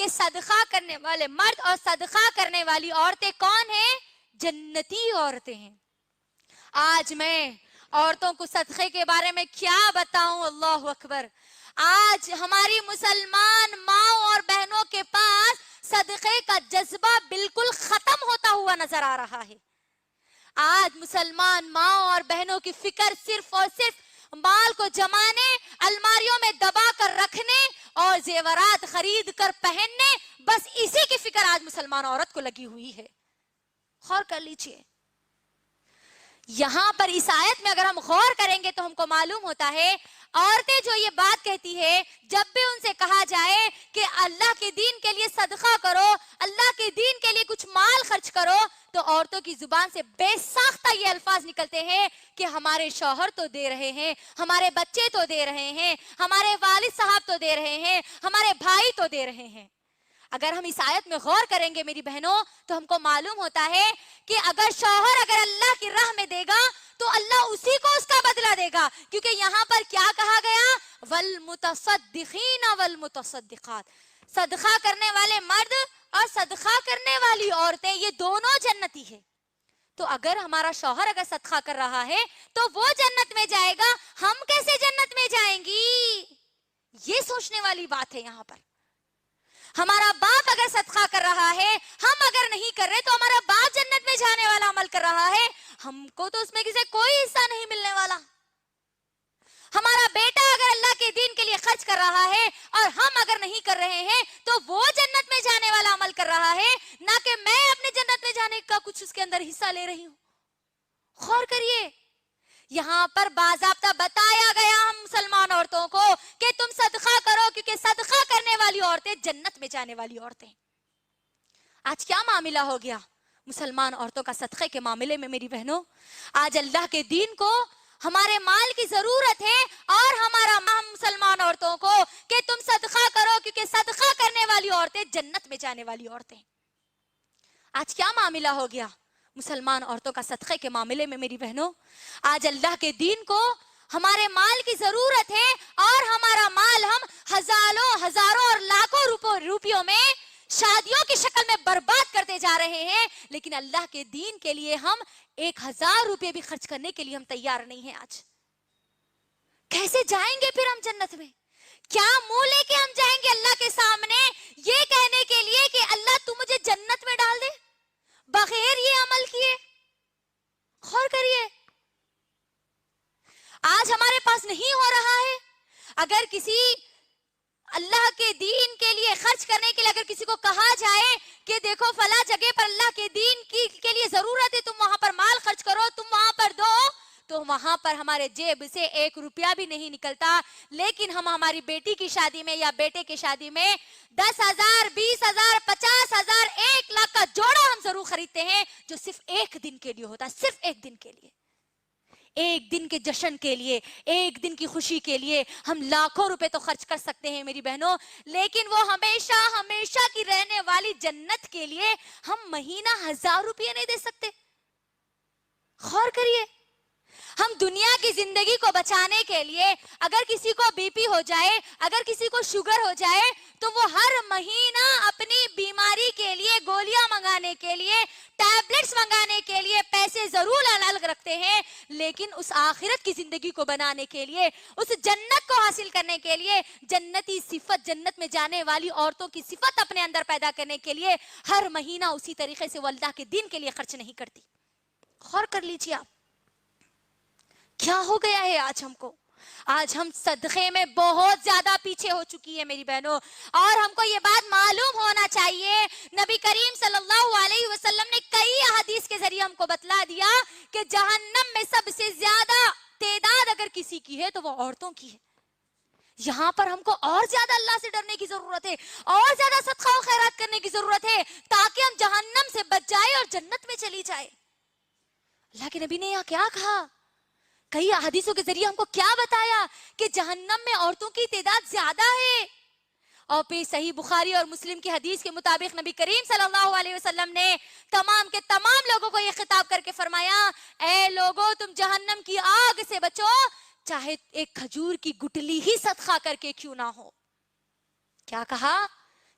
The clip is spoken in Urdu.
کہ صدقہ کرنے والے مرد اور صدقہ کرنے والی عورتیں کون ہیں؟ جنتی عورتیں ہیں۔ آج میں عورتوں کو صدقے کے بارے میں کیا بتاؤں، اللہ اکبر۔ آج ہماری مسلمان ماں اور بہنوں کے پاس صدقے کا جذبہ بالکل ختم ہوتا ہوا نظر آ رہا ہے۔ آج مسلمان ماں اور بہنوں کی فکر صرف اور صرف مال کو جمانے، الماریوں میں دبا کر رکھنے اور زیورات خرید کر پہننے، بس اسی کی فکر آج مسلمان عورت کو لگی ہوئی ہے۔ غور کر لیجئے، یہاں پر اس آیت میں اگر ہم غور کریں گے تو ہم کو معلوم ہوتا ہے عورتیں جو یہ بات کہتی ہے، جب بھی ان سے کہا جائے کہ اللہ کے دین کے لیے صدقہ کرو، اللہ کے دین کے لیے کچھ مال خرچ کرو، تو عورتوں کی زبان سے بے ساختہ یہ الفاظ نکلتے ہیں کہ ہمارے شوہر تو دے رہے ہیں، ہمارے بچے تو دے رہے ہیں، ہمارے والد صاحب تو دے رہے ہیں، ہمارے بھائی تو دے رہے ہیں۔ اگر ہم اس آیت میں غور کریں گے میری بہنوں تو ہم کو معلوم ہوتا ہے کہ اگر شوہر اگر اللہ کی راہ میں دے گا تو اللہ اسی کو اس کا بدلہ دے گا، کیونکہ یہاں پر کیا کہا گیا؟ والمتصدقین والمتصدقات، صدقہ کرنے والے مرد اور صدقہ کرنے والی عورتیں یہ دونوں جنتی ہے۔ تو اگر ہمارا شوہر اگر صدقہ کر رہا ہے تو وہ جنت میں جائے گا، ہم کیسے جنت میں جائیں گی؟ یہ سوچنے والی بات ہے یہاں پر۔ ہمارا باپ اگر صدقہ کر رہا ہے، ہم اگر نہیں کر رہے تو ہمارا باپ جنت میں جانے والا عمل کر رہا ہے، ہم کو تو اس میں کسی کوئی حصہ نہیں ملنے والا۔ ہمارا بیٹا اگر اللہ کے دین کے لیے خرچ کر رہا ہے اور ہم اگر نہیں کر رہے ہیں تو وہ جنت میں جانے والا عمل کر رہا ہے، نہ کہ میں اپنے جنت میں جانے کا کچھ اس کے اندر حصہ لے رہی ہوں۔ غور کریے، یہاں پر باضابطہ بتایا گیا ہم مسلمان عورتوں کو کہ تم صدقہ کرو، کیونکہ صدقہ کرنے والی عورتیں جنت میں جانے والی عورتیں۔ آج کیا معاملہ ہو گیا مسلمان عورتوں کا صدقے کے معاملے میں میری بہنوں؟ آج اللہ کے دین کو ہمارے مال کی ضرورت ہے اور ہمارا مسلمان عورتوں کو کہ تم صدقہ کرو، کیونکہ صدقہ کرنے والی عورتیں جنت میں جانے والی عورتیں۔ آج کیا معاملہ ہو گیا مسلمان عورتوں کا صدقے کے معاملے میں میری بہنوں؟ آج اللہ کے دین کو ہمارے مال کی ضرورت ہے اور ہمارا مال ہم ہزاروں اور لاکھوں روپیوں میں شادیوں کی شکل میں برباد کرتے جا رہے ہیں، لیکن اللہ کے دین کے لیے ہم 1000 روپے بھی خرچ کرنے کے لیے ہم تیار نہیں ہیں۔ آج کیسے جائیں گے پھر ہم جنت میں؟ کیا منہ لے کے ہم جائیں گے اللہ کے سامنے یہ کہنے کے لیے کہ اللہ تو مجھے جنت میں ڈال دے بغیر یہ عمل کیے؟ غور کریے، آج ہمارے پاس نہیں ہو رہا ہے۔ اگر کسی اللہ کے دین کے لیے خرچ کرنے کے لیے اگر کسی کو کہا جائے کہ دیکھو فلاں جگہ پر اللہ کے دین کے لیے ضرورت ہے، تم وہاں پر مال خرچ کرو، تم وہاں پر دو، تو وہاں پر ہمارے جیب سے 1 روپیہ بھی نہیں نکلتا، لیکن ہم ہماری بیٹی کی شادی میں یا بیٹے کی شادی میں 10,000 20,000 50,000 1 لاکھ کا جوڑا ہم ضرور خریدتے ہیں، جو صرف 1 دن کے لیے ہوتا ہے، صرف 1 دن کے لیے، 1 دن کے جشن کے لیے، 1 دن کی خوشی کے لیے ہم لاکھوں روپے تو خرچ کر سکتے ہیں میری بہنوں، لیکن وہ ہمیشہ ہمیشہ کی رہنے والی جنت کے لیے ہم مہینہ 1000 روپے نہیں دے سکتے۔ غور کریے، ہم دنیا کی زندگی کو بچانے کے لیے اگر کسی کو بی پی ہو جائے، اگر کسی کو شوگر ہو جائے، تو وہ ہر مہینہ اپنی بیماری کے لیے گولیاں منگانے کے لیے، ٹیبلٹس منگانے کے لیے پیسے ضرور الگ رکھتے ہیں، لیکن اس آخرت کی زندگی کو بنانے کے لیے، اس جنت کو حاصل کرنے کے لیے، جنتی صفت، جنت میں جانے والی عورتوں کی صفت اپنے اندر پیدا کرنے کے لیے ہر مہینہ اسی طریقے سے وہ اللہ کے دین کے لیے خرچ نہیں کرتی۔ غور کر لیجیے آپ، کیا ہو گیا ہے آج ہم کو؟ آج ہم صدقے میں بہت زیادہ پیچھے ہو چکی ہے میری بہنوں، اور ہم کو یہ بات معلوم ہونا چاہیے۔ نبی کریم صلی اللہ علیہ وسلم نے کئی احادیث کے ذریعے ہم کو بتلا دیا کہ جہنم میں سب سے زیادہ تعداد اگر کسی کی ہے تو وہ عورتوں کی ہے۔ یہاں پر ہم کو اور زیادہ اللہ سے ڈرنے کی ضرورت ہے، اور زیادہ صدقہ و خیرات کرنے کی ضرورت ہے، تاکہ ہم جہنم سے بچ جائے اور جنت میں چلی جائے۔ اللہ کے نبی نے یہاں کیا کہا؟ کئی احادیثوں کے ذریعے ہم کو کیا بتایا کہ جہنم میں عورتوں کی تعداد زیادہ ہے، اور پھر صحیح بخاری اور مسلم کی حدیث کے مطابق نبی کریم صلی اللہ علیہ وسلم نے تمام کے تمام لوگوں کو یہ خطاب کر کے فرمایا، اے لوگو تم جہنم کی آگ سے بچو، چاہے 1 کھجور کی گٹلی ہی صدقہ کر کے کیوں نہ ہو۔ کیا کہا؟